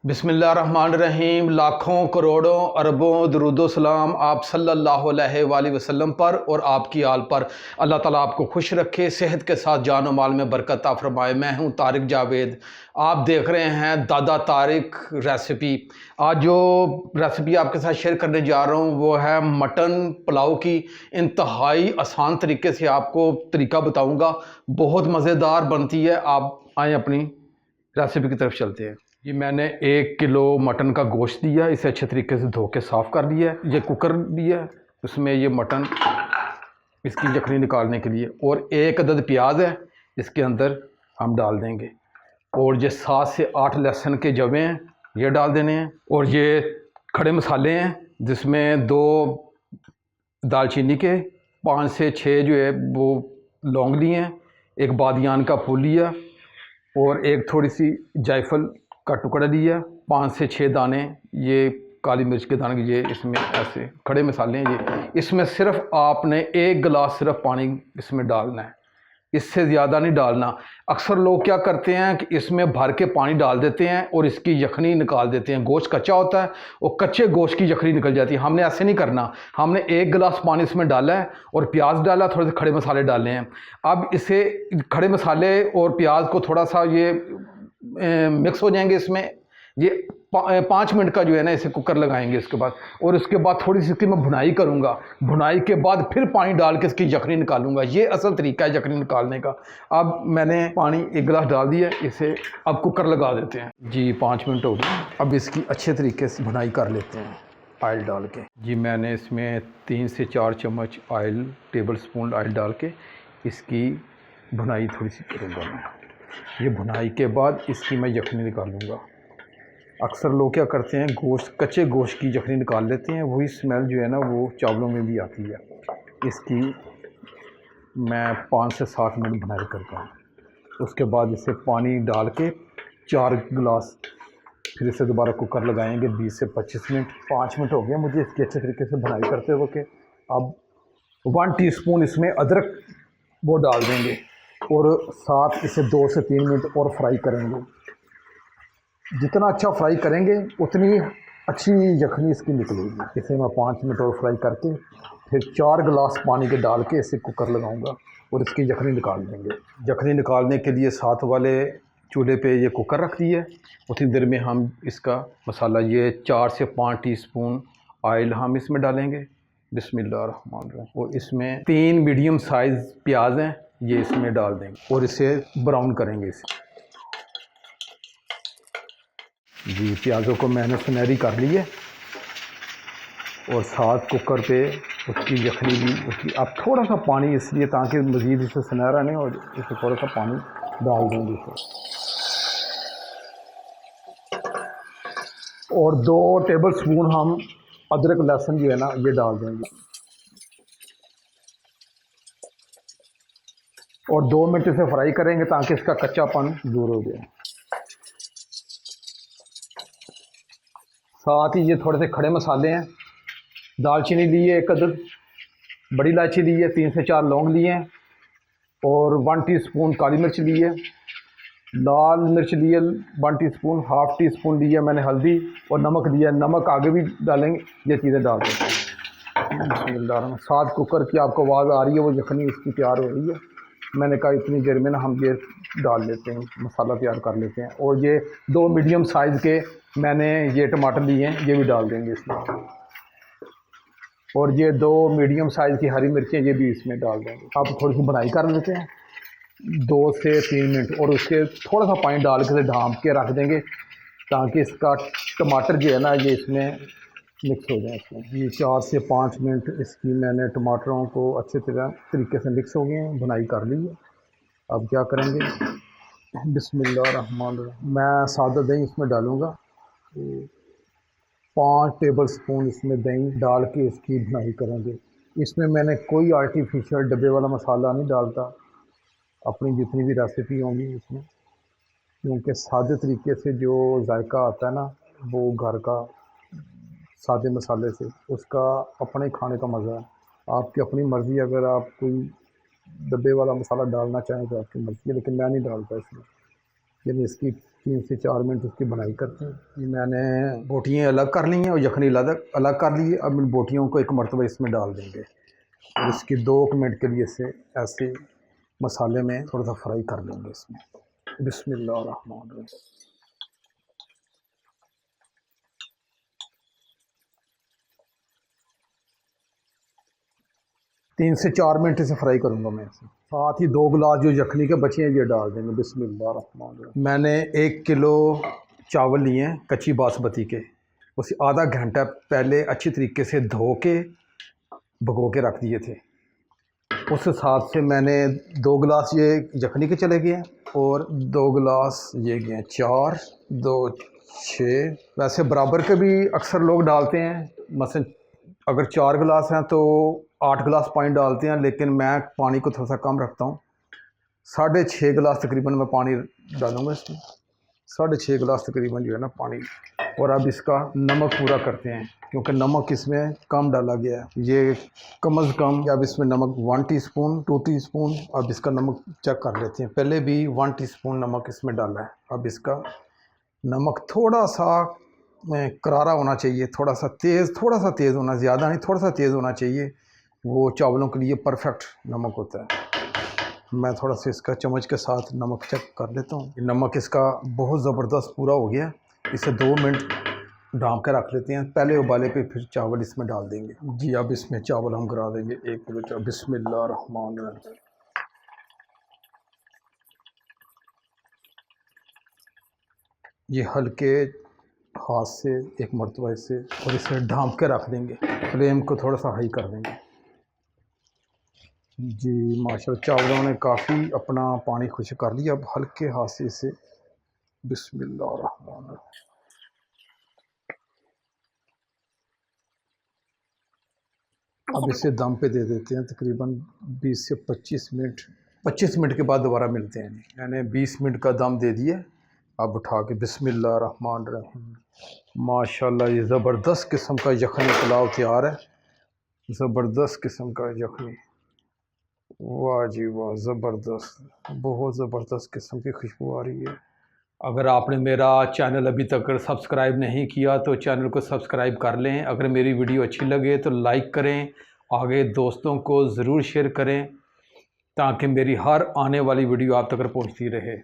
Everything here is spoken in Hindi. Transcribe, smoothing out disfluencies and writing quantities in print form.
बिस्मिल्लाहिर्रहमानिर्रहीम। लाखों करोड़ों अरबों दरूदो सलाम आप सल्लल्लाहु अलैहि वसल्लम पर और आपकी आल पर। अल्लाह ताला आपको खुश रखे, सेहत के साथ जान और माल में बरकत अता फरमाए। मैं हूं तारिक जावेद, आप देख रहे हैं दादा तारिक रेसिपी। आज जो रेसिपी आपके साथ शेयर करने जा रहा हूं वो है मटन पुलाव की। इंतहाई आसान तरीके से आपको तरीका बताऊंगा, बहुत मज़ेदार बनती है। आप आए अपनी रेसिपी की तरफ चलते हैं। ये मैंने 1 किलो मटन का गोश्त दिया, इसे अच्छे तरीके से धो के साफ़ कर लिया है। ये कुकर लिया है, उसमें ये मटन इसकी यखनी निकालने के लिए, और 1 अदद प्याज है इसके अंदर हम डाल देंगे, और ये 7 से 8 लहसुन के जवे हैं ये डाल देने हैं, और ये खड़े मसाले हैं जिसमें 2 दालचीनी के, 5 से 6 जो है वो लौंग लिए हैं, 1 बादियान का फूल लिया, और 1 थोड़ी सी जायफल का टुकड़ा लिया, 5 से 6 दाने ये काली मिर्च के दाने, ये इसमें ऐसे खड़े मसाले हैं। ये इसमें सिर्फ आपने 1 गिलास सिर्फ पानी इसमें डालना है, इससे ज़्यादा नहीं डालना। अक्सर लोग क्या करते हैं कि इसमें भर के पानी डाल देते हैं और इसकी यखनी निकाल देते हैं। गोश्त कच्चा होता है और कच्चे गोश्त की यखनी निकल जाती है। हमने ऐसे नहीं करना, हमने 1 गिलास पानी इसमें डाला है और प्याज डाला, थोड़े से खड़े मसाले डाले हैं। अब इसे खड़े मसाले और प्याज को थोड़ा सा ये मिक्स हो जाएंगे इसमें। ये 5 मिनट का जो है ना इसे कुकर लगाएंगे इसके बाद, और उसके बाद थोड़ी सी इसकी मैं भुनाई करूँगा। भुनाई के बाद फिर पानी डाल के इसकी यखनी निकालूंगा। ये असल तरीका है यखनी निकालने का। अब मैंने पानी 1 गिलास डाल दिया, इसे अब कुकर लगा देते हैं जी। 5 मिनट हो गए, अब इसकी अच्छे तरीके से भुनाई कर लेते हैं ऑयल डाल के जी। मैंने इसमें 3 से 4 चम्मच ऑयल, टेबल स्पून ऑयल डाल के इसकी भुनाई थोड़ी सी करूँगा मैं। ये भुनाई के बाद इसकी मैं यखनी निकालूंगा। अक्सर लोग क्या करते हैं, कच्चे गोश्त की यखनी निकाल लेते हैं, वही स्मेल जो है ना वो चावलों में भी आती है। इसकी मैं 5 से 7 मिनट भुनाई करता हूँ। उसके बाद इसे पानी डाल के 4 गिलास फिर इसे दोबारा कुकर लगाएंगे 20 से 25 मिनट। 5 मिनट हो गया मुझे इसकी अच्छे तरीके से भुनाई करते हुए के। अब 1 टीस्पून इसमें अदरक वो डाल देंगे, और साथ इसे 2 से 3 मिनट और फ्राई करेंगे। जितना अच्छा फ्राई करेंगे उतनी अच्छी यखनी इसकी निकलेगी। इसे मैं 5 मिनट और फ्राई करके फिर 4 गिलास पानी के डाल के इसे कुकर लगाऊंगा और इसकी यखनी निकाल देंगे। यखनी निकालने के लिए साथ वाले चूल्हे पे ये कुकर रख दी है। उतनी देर में हम इसका मसाला, ये 4 से 5 टीस्पून ऑयल हम इसमें डालेंगे। बिस्मिल्लाहिर्रहमानिर्रहीम। और इसमें 3 मीडियम साइज़ प्याज हैं, ये इसमें डाल देंगे और इसे ब्राउन करेंगे इसे जी। प्याज़ों को मैंने सुनहरी कर ली है, और साथ कुकर पे उसकी यखनी भी उसकी। अब थोड़ा सा पानी इसलिए ताकि मज़ीद इसे सुनहरा नहीं, और इसे थोड़ा सा पानी डाल देंगे इसे, और 2 टेबल स्पून हम अदरक लहसुन जो है ना ये डाल देंगे, और 2 मिनट इसे फ्राई करेंगे ताकि इसका कच्चापन दूर हो जाए। साथ ही ये थोड़े से खड़े मसाले हैं, दालचीनी ली है 1 अदद, बड़ी इलायची ली है, 3 से 4 लौंग लिए हैं, और 1 टीस्पून काली मिर्च ली है, लाल मिर्च ली है 1 टीस्पून, हाफ़ टी स्पून ली है मैंने हल्दी, और नमक दिया है। नमक आगे भी डालेंगे, ये चीज़ें डाल देते हैं। साथ कुकर की आपको आवाज़ आ रही है, वो यखनी इसकी तैयार हो रही है। मैंने कहा इतनी देर में ना हम ये डाल लेते हैं, मसाला तैयार कर लेते हैं। और ये 2 मीडियम साइज़ के मैंने ये टमाटर लिए हैं, ये भी डाल देंगे इसमें, और ये 2 मीडियम साइज़ की हरी मिर्चें ये भी इसमें डाल देंगे। आप थोड़ी सी बनाई कर लेते हैं 2 से 3 मिनट, और उसके थोड़ा सा पानी डाल के ढाँप के रख देंगे ताकि इसका टमाटर जो है ना ये इसमें मिक्स हो जाए इसमें। ये 4 से 5 मिनट इसकी मैंने टमाटरों को अच्छे तरीके से मिक्स हो गए हैं, भुनाई कर ली है। अब क्या करेंगे, बिस्मिल्लाहिर्रहमानिर्रहीम। मैं सादा दही इसमें डालूँगा, 5 टेबल स्पून इसमें दही डाल के इसकी भुनाई करेंगे। इसमें मैंने कोई आर्टिफिशियल डब्बे वाला मसाला नहीं डालता, अपनी जितनी भी रेसिपी होंगी इसमें, क्योंकि सादे तरीके से जो जायका आता है ना वो घर का सादे मसाले से, उसका अपने खाने का मज़ा है। आपकी अपनी मर्ज़ी, अगर आप कोई डब्बे वाला मसाला डालना चाहें तो आपकी मर्ज़ी है, लेकिन मैं नहीं डालता इसमें। यानी इसकी 3 से 4 मिनट उसकी बनाई करते हैं। ये मैंने बोटियाँ अलग कर ली हैं और यखनी अलग अलग कर ली है। अब इन बोटियों को एक मरतबा इसमें डाल देंगे और इसकी 2 मिनट के लिए से ऐसे मसाले में थोड़ा सा फ्राई कर लेंगे इसमें। बिस्मिल्लाहिर्रहमानिर्रहीम। 3 से 4 मिनट इसे फ्राई करूँगा मैं इसे। साथ ही 2 गिलास जो यखनी के बचे हैं ये डाल देंगे। बिस्मिल्लाहिर्रहमानिर्रहीम। मैंने 1 किलो चावल लिए हैं कच्ची बासमती के, उसे आधा घंटा पहले अच्छी तरीके से धो के भिगो के रख दिए थे। उस हिसाब से मैंने 2 गिलास ये यखनी के चले गए हैं और 2 गिलास ये गए हैं 4, 2, 6। वैसे बराबर के भी अक्सर लोग डालते हैं, मसलन अगर 4 गिलास हैं तो 8 गिलास पानी डालते हैं, लेकिन मैं पानी को थोड़ा सा कम रखता हूँ। 6.5 गिलास तकरीबन मैं पानी डालूँगा इसमें, 6.5 गिलास तकरीबन जो है ना पानी। और अब इसका नमक पूरा करते हैं क्योंकि नमक इसमें कम डाला गया है। ये कम अज़ कम अब इसमें नमक 1 टीस्पून 2 टीस्पून। अब इसका नमक चेक कर लेते हैं। पहले भी 1 टीस्पून नमक इसमें डाला है। अब इसका नमक थोड़ा सा करारा होना चाहिए, थोड़ा सा तेज़ होना, ज़्यादा नहीं, थोड़ा सा तेज़ होना चाहिए। वो चावलों के लिए परफेक्ट नमक होता है। मैं थोड़ा सा इसका चम्मच के साथ नमक चेक कर लेता हूँ। नमक इसका बहुत ज़बरदस्त पूरा हो गया। इसे 2 मिनट ढाँप के रख लेते हैं। पहले उबाले पे फिर चावल इसमें डाल देंगे। जी अब इसमें चावल हम गिरा देंगे 1 किलो चावल। बिस्मिल्लाहिर्रहमानिर्रहीम। ये हल्के हाथ से एक मरतबा इसे और इसे ढाँप के रख देंगे। फ्लेम को थोड़ा सा हाई कर देंगे। जी माशाल्लाह चावलों ने काफ़ी अपना पानी खुश्क कर लिया। अब हल्के हाथ से इसे बिस्मिल्लाहिर्रहमानिर्रहीम। अब इसे दम पे दे देते हैं तकरीबन 20 से 25 मिनट। 25 मिनट के बाद दोबारा मिलते हैं। मैंने 20 मिनट का दम दे दिया। अब उठा के बिस्मिल्लाहिर्रहमानिर्रहीम। माशाल्लाह ये ज़बरदस्त किस्म का यखनी पुलाव तैयार है। ज़बरदस्त किस्म का यखनी, वाह जी वाह, ज़बरदस्त, बहुत ज़बरदस्त किस्म की खुशबू आ रही है। अगर आपने मेरा चैनल अभी तक सब्सक्राइब नहीं किया तो चैनल को सब्सक्राइब कर लें। अगर मेरी वीडियो अच्छी लगे तो लाइक करें, आगे दोस्तों को ज़रूर शेयर करें ताकि मेरी हर आने वाली वीडियो आप तक पहुंचती रहे।